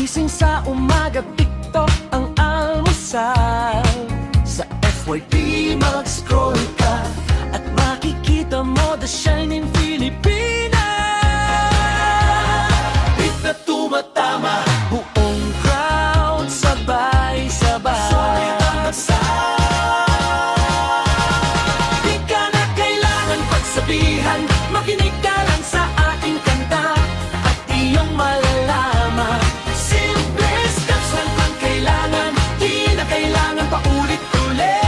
Gising sa umaga, TikTok ang almusal. Sa FYP mag-scroll ka at makikita mo the shining Filipina. Beat na tumatama, buong crowd sabay-sabay. Solid ang di ka na kailangan pagsabihan, makinig ka lang sa ating kanta at iyong malalaman. Simple steps lang ang kailangan, di na kailangan paulit-ulit.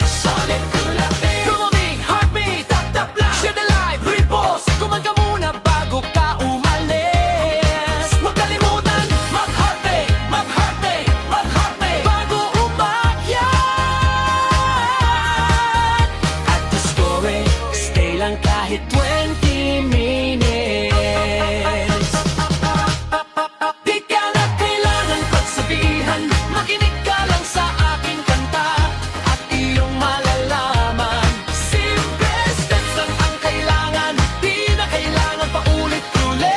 Solid kulapit, tumamig, heartbeat, tap-tap lang. Share the live, repost, kumanta muna bago ka umalis. Huwag kalimutan, mag-heartbeat, mag-heartbeat, mag-heartbeat bago umakyat. At the story, stay lang kahit 20 minutes. Di ka na kailangan pagsabihan, makinig ka lang sa aking kanta at iyong malalaman. Simple steps lang ang kailangan, di na kailangan paulit-ulit.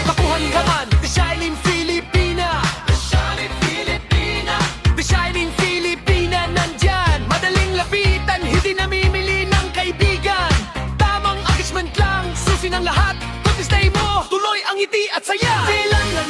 Makuhan ka man, The Shining Filipina. The Shining Filipina. The Shining Filipina nandyan, madaling lapitan, hindi namimili ng kaibigan. Tamang engagement lang, susi ng lahat. Kundi stay mo, tuloy ang ngiti at saya. Kailangan